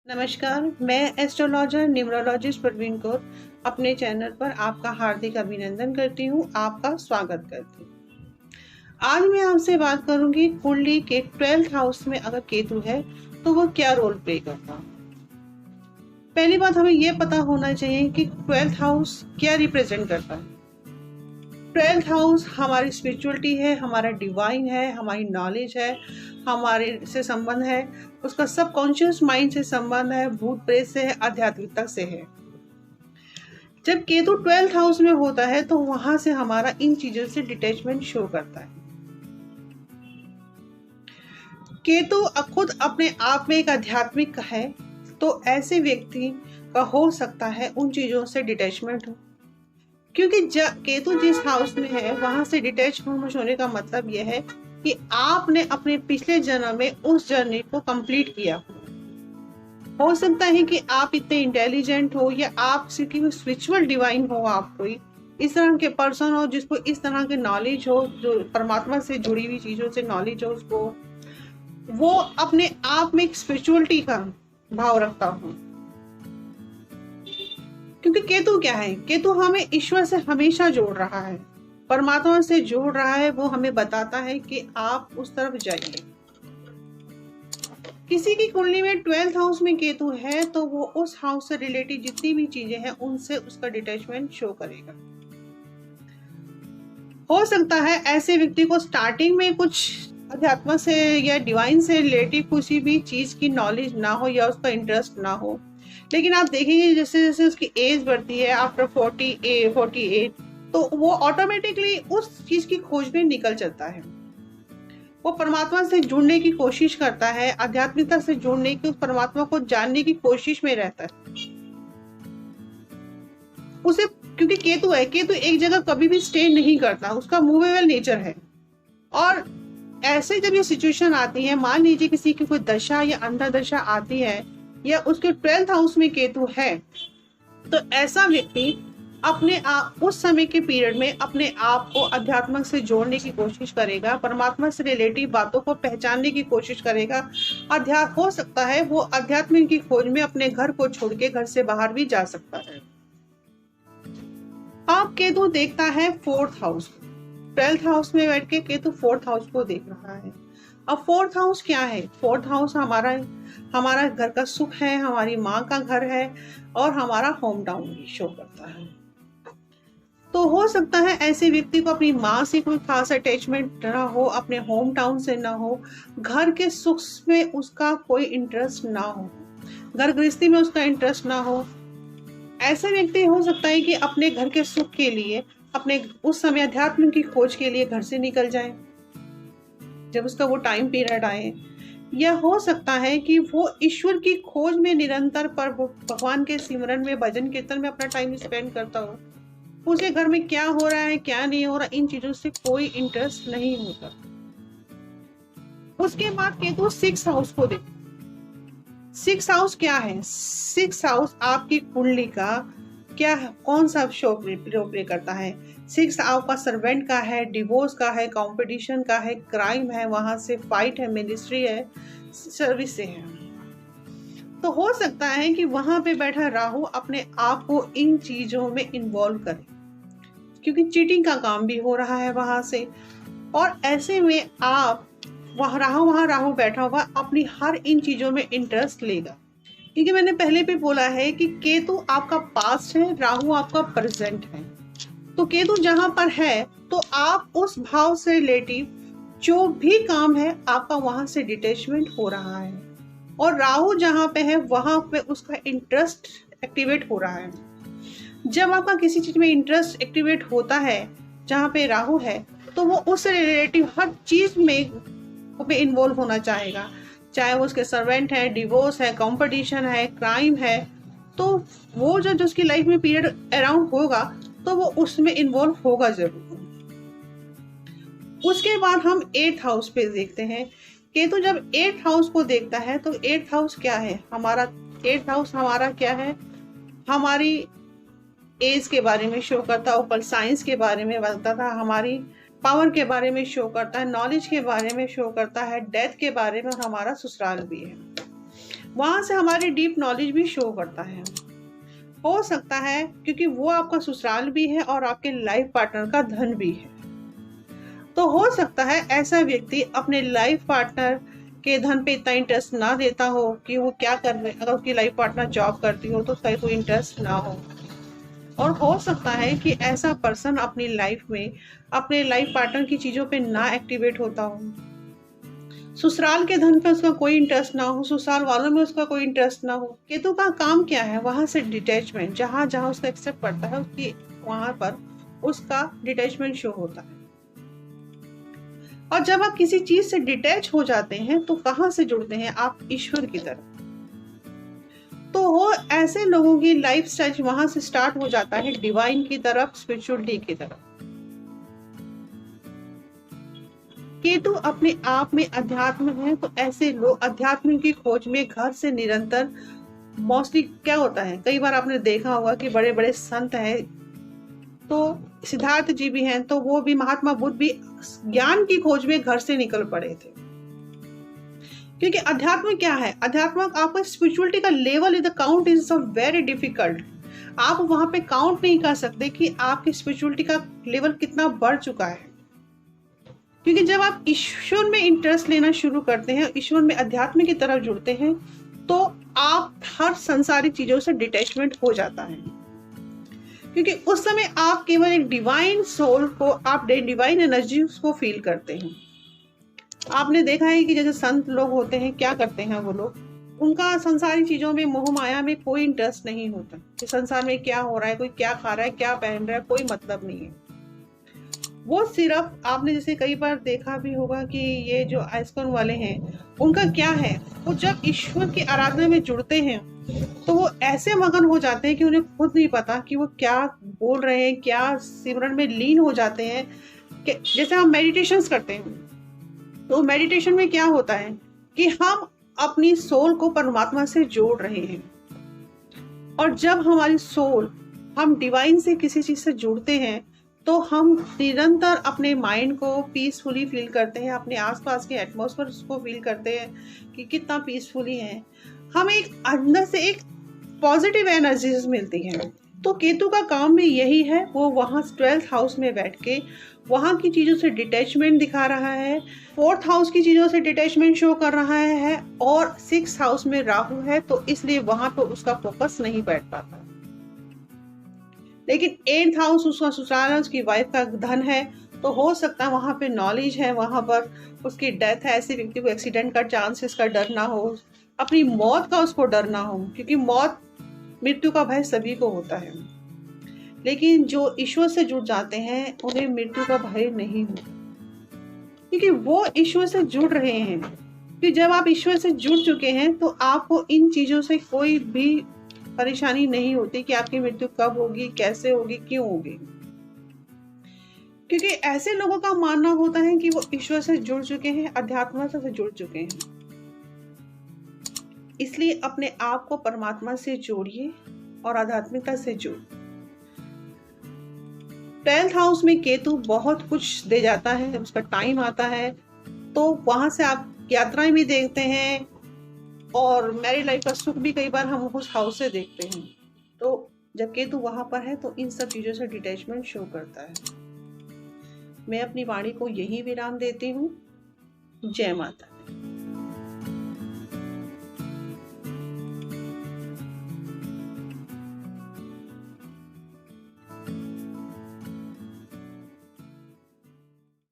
नमस्कार, मैं astrologer numerologist Praveen Kaur अपने चैनल पर आपका हार्दिक अभिनंदन करती हूँ, आपका स्वागत करती हूँ। आज मैं आपसे बात करूंगी कुंडली के 12th हाउस में अगर केतु है तो वो क्या रोल प्ले करता है। पहली बात हमें यह पता होना चाहिए कि 12th हाउस क्या रिप्रेजेंट करता है। 12th हाउस हमारी स्पिरिचुअलिटी है, हमारा डिवाइन है, हमारी नॉलेज है, हमारे से संबंध है, उसका सबकॉन्शियस माइंड से संबंध है, भूत प्रेत से है, आध्यात्मिकता से है। जब केतु 12th हाउस में होता है तो वहां से हमारा इन चीजों से डिटैचमेंट शो करता है। केतु खुद अपने आप में एक आध्यात्मिक है, तो ऐसे व्यक्ति का हो सकता है उन चीजों से डिटैचमेंट हो, क्योंकि केतु जिस हाउस में है वहां से डिटैच होने का मतलब यह है कि आपने अपने पिछले जन्म में उस जर्नी को कंप्लीट किया। हो सकता है कि आप इतने इंटेलिजेंट हो या आप स्पिरिचुअल डिवाइन हो, आप कोई इस तरह के पर्सन हो जिसको इस तरह के नॉलेज हो, जो परमात्मा से जुड़ी हुई चीजों से नॉलेज हो, उसको वो अपने आप में एक स्पिरिचुअलिटी का भाव रखता हो। क्योंकि केतु क्या है, केतु हमें ईश्वर से हमेशा जोड़ रहा है, परमात्मा से जोड़ रहा है। वो हमें बताता है कि आप उस तरफ जाइए। किसी की कुंडली में 12th हाउस में केतु है तो वो उस हाउस से रिलेटेड जितनी भी चीजें हैं उनसे उसका डिटैचमेंट शो करेगा। हो सकता है ऐसे व्यक्ति को स्टार्टिंग में कुछ अध्यात्म से या डिवाइन से रिलेटेड किसी भी चीज की नॉलेज ना हो या उसका इंटरेस्ट ना हो, लेकिन आप देखेंगे जैसे जैसे उसकी एज बढ़ती है आफ्टर 48 तो वो ऑटोमेटिकली उस चीज की खोज में निकल चलता है। वो परमात्मा से जुड़ने की कोशिश करता है, आध्यात्मिकता से जुड़ने की, उस परमात्मा को जानने की कोशिश में रहता है उसे। क्योंकि केतु है, केतु एक जगह कभी भी स्टे नहीं करता, उसका मूवेबल नेचर है। और ऐसे जब ये सिचुएशन आती है, मान लीजिए किसी की कोई दशा या अंतर्दशा आती है या उसके 12th हाउस में केतु है, तो ऐसा व्यक्ति अपने आप उस समय के पीरियड में अपने आप को अध्यात्म से जोड़ने की कोशिश करेगा, परमात्मा से रिलेटिव बातों को पहचानने की कोशिश करेगा। हो सकता है वो अध्यात्म की खोज में अपने घर को छोड़ के घर से बाहर भी जा सकता है। अब केतु देखता है 4th हाउस, 12th हाउस में बैठ के केतु 4th हाउस को देख रहा है। अब 4th हाउस क्या है? 4th हाउस हमारा घर का सुख है, हमारी माँ का घर है और हमारा होम टाउन भी शो करता है। तो हो सकता है ऐसे व्यक्ति को अपनी माँ से कोई खास अटैचमेंट ना हो, अपने होम टाउन से ना हो, घर के सुख में उसका कोई इंटरेस्ट ना हो, घर गृहस्थी में उसका इंटरेस्ट ना हो। ऐसे व्यक्ति हो सकता है कि अपने घर के सुख के लिए अपने उस समय अध्यात्म की खोज के लिए घर से निकल जाए जब उसका वो टाइम पीरियड आए। या हो सकता है कि वो ईश्वर की खोज में निरंतर पर भगवान के सिमरन में, भजन कीर्तन में अपना टाइम स्पेंड करता हो। उसके घर में क्या हो रहा है, क्या नहीं हो रहा, इन चीजों से कोई इंटरेस्ट नहीं होता। उसके बाद केतु 6th हाउस को देखो। 6th हाउस क्या है? 6th हाउस आपकी कुंडली का क्या है, कौन सा शो प्ले करता है? 6th आपका सर्वेंट का है, डिवोर्स का है, कंपटीशन का है, क्राइम है, वहां से फाइट है, मिनिस्ट्री है, सर्विस से है। तो हो सकता है कि वहां पे बैठा राहु अपने आप को इन चीजों में इन्वॉल्व करे, क्योंकि चीटिंग का काम भी हो रहा है वहां से। और ऐसे में आप वहां राहु बैठा हुआ अपनी हर इन चीजों में इंटरेस्ट लेगा, क्योंकि मैंने पहले भी बोला है कि केतु आपका पास्ट है, राहु आपका प्रेजेंट है। तो केतु जहां पर है तो आप उस भाव से रिलेटिव जो भी काम है आपका वहां से डिटैचमेंट हो रहा है, और राहु जहां पे है वहां पे उसका इंटरेस्ट एक्टिवेट हो रहा है। जब आपका किसी चीज में इंटरेस्ट एक्टिवेट होता है जहां पे राहु है, तो वो उससे रिलेटिव हर चीज में इन्वॉल्व होना चाहेगा, चाहे वो उसके सर्वेंट है, डिवोर्स है, कंपटीशन है, क्राइम है। तो वो जो उसकी लाइफ में पीरियड अराउंड होगा तो वो उसमें इन्वॉल्व होगा जरूर। उसके बाद हम 8th हाउस पे देखते हैं। केतु जब 8th हाउस को देखता है तो 8th हाउस क्या है हमारा? 8th हाउस हमारा क्या है? हमारी एज के बारे में शो करता है, ऊपर साइंस के बारे में बताता था, हमारी पावर के बारे में शो करता है, नॉलेज के बारे में शो करता है, डेथ के बारे में, हमारा ससुराल भी है। वहां से हमारी डीप नॉलेज भी शो करता है। हो सकता है क्योंकि वो आपका ससुराल भी है और आपके लाइफ पार्टनर का धन भी है। तो हो सकता है ऐसा व्यक्ति अपने लाइफ पार्टनर के धन पे इतना इंटरेस्ट ना देता हो कि वो क्या कर रहे, अगर उसकी लाइफ पार्टनर जॉब करती हो तो उसका कोई इंटरेस्ट ना हो। और हो सकता है कि ऐसा पर्सन अपनी लाइफ में अपने लाइफ पार्टनर की चीजों पे ना एक्टिवेट होता हो, ससुराल के धन पे उसका कोई इंटरेस्ट ना हो, ससुराल वालों में उसका कोई इंटरेस्ट ना हो। केतु का काम क्या है? वहां से डिटैचमेंट, जहां जहां उसका एक्सेप्ट करता है उसकी वहां पर उसका डिटैचमेंट शो होता है। और जब आप किसी चीज से डिटैच हो जाते हैं तो कहां से जुड़ते हैं आप? ईश्वर की तरफ। तो वो ऐसे लोगों की लाइफ स्टाइल वहां से स्टार्ट हो जाता है डिवाइन की तरफ, स्पिरिचुअलिटी की तरफ। केतु अपने आप में अध्यात्म है, तो ऐसे लोग अध्यात्म की खोज में घर से निरंतर, मोस्टली क्या होता है, कई बार आपने देखा होगा कि बड़े बड़े संत हैं, तो सिद्धार्थ जी भी हैं, तो वो भी, महात्मा बुद्ध भी ज्ञान की खोज में घर से निकल पड़े थे। क्योंकि अध्यात्म क्या है? अध्यात्म आपका स्पिरिचुअलिटी का level is the count is very difficult. आप वहां पे काउंट नहीं कर सकते कि आपकी स्पिरिचुअलिटी का लेवल कितना बढ़ चुका है। क्योंकि जब आप ईश्वर में इंटरेस्ट लेना शुरू करते हैं, ईश्वर में अध्यात्म की तरफ जुड़ते हैं, तो आप हर संसारिक चीजों से डिटैचमेंट हो जाता है। क्योंकि उस समय आप केवल एक डिवाइन सोल को, आप डिवाइन एनर्जी को फील करते हैं। आपने देखा है कि जैसे संत लोग होते हैं, क्या करते हैं वो लोग, उनका संसारी चीजों में, मोह माया में कोई इंटरेस्ट नहीं होता कि संसार में क्या हो रहा है, कोई क्या खा रहा है, क्या पहन रहा है, कोई मतलब नहीं है। वो सिर्फ, आपने जैसे कई बार देखा भी होगा कि ये जो आइस्कॉन वाले हैं, उनका क्या है, वो जब ईश्वर की आराधना में जुड़ते हैं तो वो ऐसे मगन हो जाते हैं कि उन्हें खुद नहीं पता कि वो क्या बोल रहे हैं, क्या सिमरन में लीन हो जाते हैं। कि जैसे हम मेडिटेशंस करते हैं, तो मेडिटेशन में क्या होता है कि हम अपनी सोल को परमात्मा से जोड़ रहे हैं। और जब हमारी सोल, हम डिवाइन से किसी चीज से जुड़ते हैं, तो हम निरंतर अपने माइंड को पीसफुली फील करते हैं, अपने आसपास के एटमॉस्फेयर को फील करते हैं कि कितना पीसफुली है। हमें एक अंदर से एक पॉजिटिव एनर्जीज मिलती है। तो केतु का काम भी यही है, वो वहाँ 12th हाउस में बैठ के वहाँ की चीजों से डिटैचमेंट दिखा रहा है, 4th हाउस की चीजों से डिटैचमेंट शो कर रहा है, और 6th हाउस में राहु है, तो इसलिए वहां पर उसका फोकस नहीं बैठ पाता। लेकिन 8th हाउस उसका ससुराल है, उसकी वाइफ का धन है, तो हो सकता है वहां पे नॉलेज है, वहां पर उसकी डेथ है, ऐसे व्यक्ति को एक्सीडेंट का चांसेस का डर ना हो, अपनी मौत का उसको डर ना हो। क्योंकि मौत, मृत्यु का भय सभी को होता है, लेकिन जो ईश्वर से जुड़ जाते हैं उन्हें मृत्यु का भय नहीं होता, क्योंकि वो ईश्वर से जुड़ रहे हैं। कि जब आप ईश्वर से जुड़ चुके हैं तो आपको इन चीजों से कोई भी परेशानी नहीं होती कि आपकी मृत्यु कब होगी, कैसे होगी, क्यों होगी। क्योंकि ऐसे लोगों का मानना होता है कि वो ईश्वर से जुड़ चुके हैं, अध्यात्मता से जुड़ चुके हैं। इसलिए अपने आप को परमात्मा से जोड़िए और आध्यात्मिकता से जोड़िए। 12th हाउस में केतु बहुत कुछ दे जाता है, जब उसका टाइम आता है तो वहां से आप यात्राएं भी देखते हैं, और मैरिड लाइफ का सुख भी कई बार हम उस हाउस से देखते हैं। तो जब केतु वहां पर है तो इन सब चीजों से डिटैचमेंट शो करता है। मैं अपनी वाणी को यही विराम देती हूँ। जय माता।